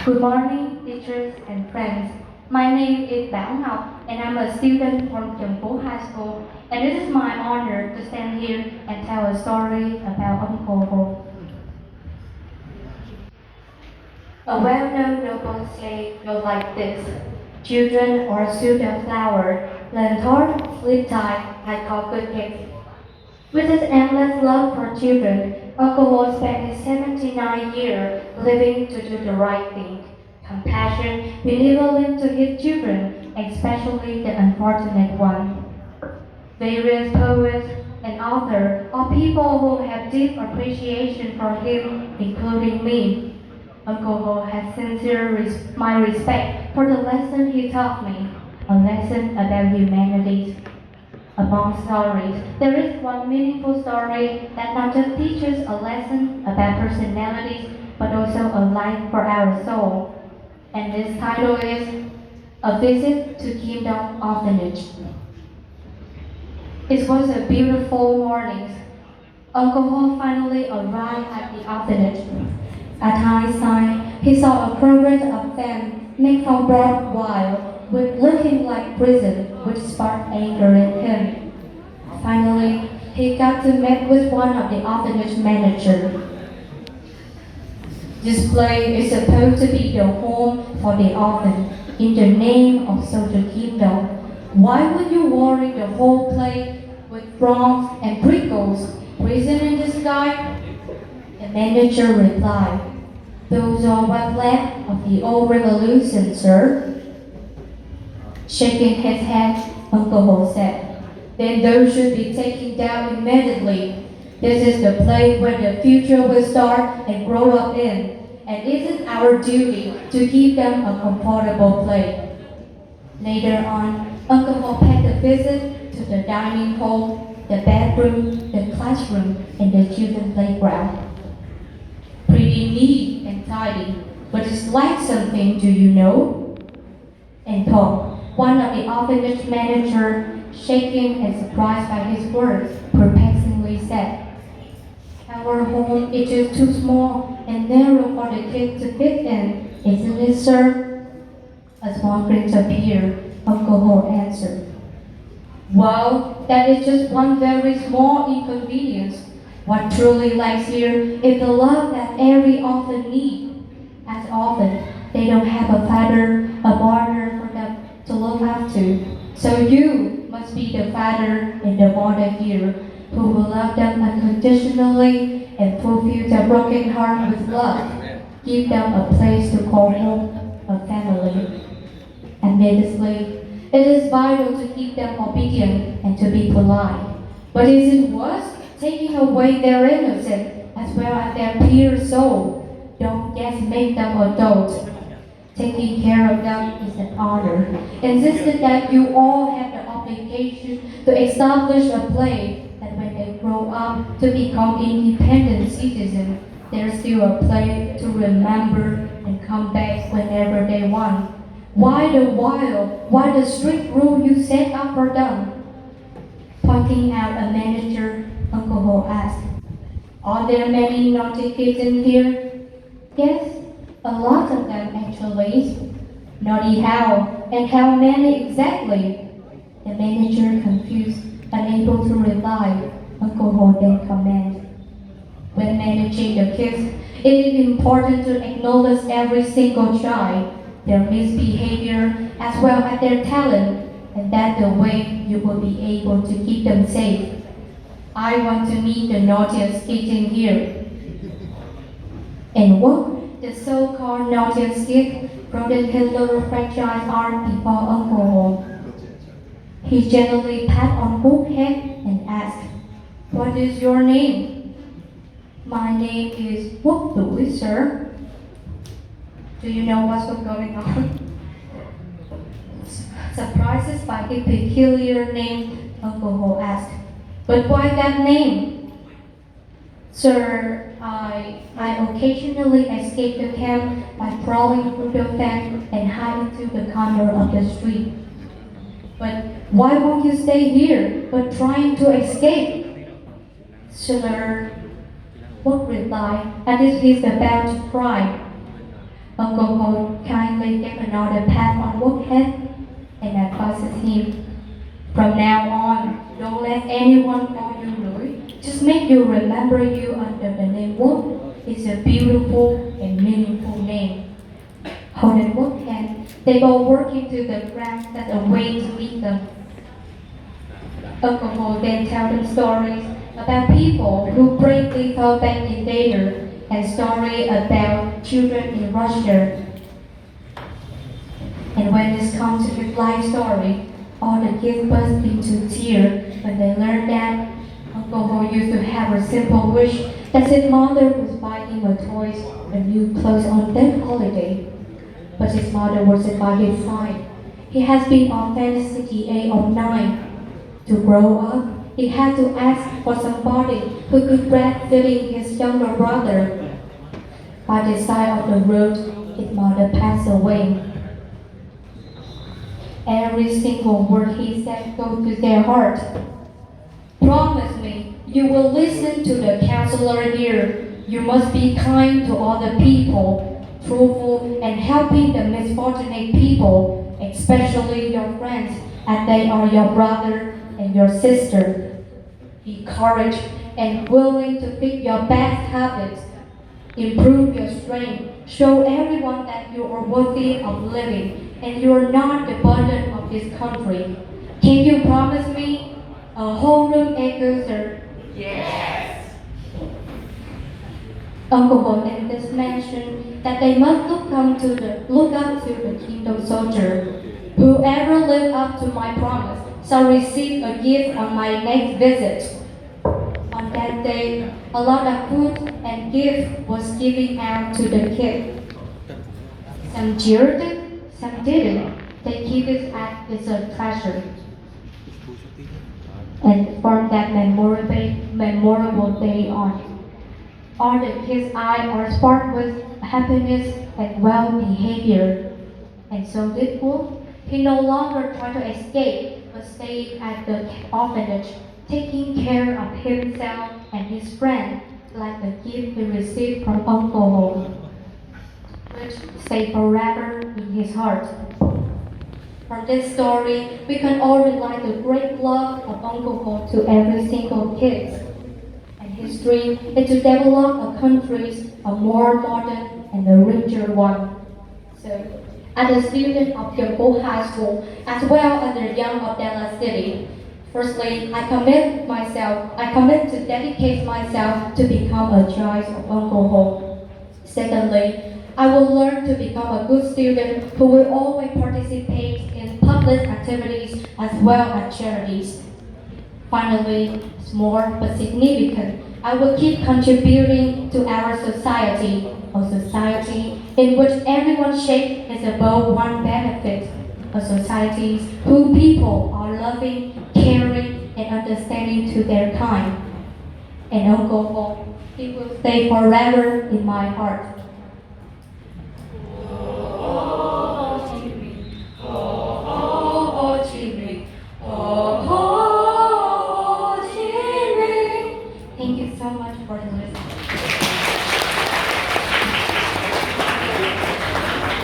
Good morning, teachers and friends. My name is Ngọc, and I'm a student from Trần High School. And it is my honor to stand here and tell a story about Uncle Ho. A well-known noble saying goes like this: children are a suit of flower, learn hard, sleep tight, I call good kids. With his endless love for children, Uncle Ho spent his 79 years living to do the right thing. Compassion, benevolence to his children, especially the unfortunate one. Various poets and authors are people who have deep appreciation for him, including me. Uncle Ho has my respect for the lesson he taught me, a lesson about humanity. Among stories, there is one meaningful story that not just teaches a lesson about personalities, but also a light for our soul. And this title is A Visit to Kingdom Orphanage. It was a beautiful morning. Uncle Ho finally arrived at the orphanage. At hindsight, he saw a progress of them made from barbed wire, with looking like prison, which sparked anger in him. Finally, he got to meet with one of the orphanage managers. This place is supposed to be the home for the orphan, in the name of social kingdom. Why would you worry the whole place with bronze and prickles, prison in the sky? The manager replied, "Those are what's left of the old revolution, sir." Shaking his head, Uncle Ho said, "Then those should be taken down immediately. This is the place where the future will start and grow up in, and it is our duty to give them a comfortable place." Later on, Uncle Ho paid a visit to the dining hall, the bedroom, the classroom, and the children's playground. Pretty neat and tidy, but it's like something, do you know? And Tom, one of the orphanage managers, shaking and surprised by his words, perplexingly said, "Our home is just too small and narrow for the kids to fit in, isn't it, sir?" A small grin appeared. Uncle Ho answered, "Well, that is just one very small inconvenience. What truly lies here is the love that every orphan needs. As orphans, they don't have a father, a mother for them to look after. So you must be the father and the mother here, who will love them unconditionally and fulfill their broken heart with love. Give them a place to call home, a family. Admittedly, it is vital to keep them obedient and to be polite. But is it worse taking away their innocence as well as their pure soul? Don't just make them adults. Taking care of them is an honor. Insisted that you all have the obligation to establish a place that when they grow up to become independent citizens, there's still a place to remember and come back whenever they want. Why the strict rule you set up for them?" Pointing out a manager, Uncle Ho asked, "Are there many naughty kids in here?" "Yes, a lot of them actually." "Naughty how? And how many exactly?" The manager, confused, unable to reply. Uncle Ho then commented, "When managing the kids, it is important to acknowledge every single child, their misbehavior as well as their talent, and that's the way you will be able to keep them safe. I want to meet the naughtiest kids in here." And what? The so-called naughtiest kid prodded his little fragile arm before Uncle Ho. He gently pat on Hook's head and asked, "What is your name?" "My name is Whoop Louis, sir." Do you know what's going on? Surprised by his peculiar name, Uncle Ho asked, "But why that name?" "Sir, I occasionally escape the camp by crawling through the fence and hiding to the corner of the street." "But why won't you stay here, but trying to escape?" Schiller would reply as if he's about to cry. Uncle Ho kindly gave another pat on Wook's head and advises him, from now on, don't let anyone call you Louis. Just make you remember you under the name Wook. It's a beautiful and meaningful name. Holding Wook's hand, they both work into the ground as a way to meet them. Uncle Ho then tells them stories about people who bravely fought back in danger and stories about children in Russia. And when it comes to his life story, all the kids burst into tears when they learned that Uncle Ho used to have a simple wish that his mother would buy him a toys and new clothes on that holiday. But his mother wasn't by his side. He has been on fantasy age of 9. To grow up, he had to ask for somebody who could breastfeed his younger brother. By the side of the road, his mother passed away. Every single word he said goes to their heart. Promise me you will listen to the counselor here. You must be kind to other people, truthful and helping the misfortunate people, especially your friends, as they are your brother and your sister. Be courage and willing to fix your bad habits. Improve your strength. Show everyone that you are worthy of living and you are not the burden of this country. Can you promise me? A whole room echoes her. Yes. Uncle Ho then just mentioned that they must look up to the kingdom soldier. Whoever lives up to my promise shall receive a gift on my next visit. On that day, a lot of food and gift was given out to the kids. Some cheered, some didn't. They keep it as a treasure. And from that memorable day on, all the kids' eyes are sparked with happiness and well behavior. And so did Wolf. He no longer tried to escape, but stayed at the orphanage, taking care of himself and his friend, like the gift he received from Uncle Ho, which stayed forever in his heart. From this story, we can all realize the great love of Uncle Ho to every single kid. And his dream is to develop a country, a more modern and a richer one. So, as a student of Gyeongpo High School, as well as the young of Dallas City, firstly, I commit to dedicate myself to become a child of Uncle Ho. Secondly, I will learn to become a good student who will always participate in public activities as well as charities. Finally, small but significant, I will keep contributing to our society, a society in which everyone's shape is above one benefit, a society whose people are loving, caring, and understanding to their kind. And Uncle Ho, he will stay forever in my heart.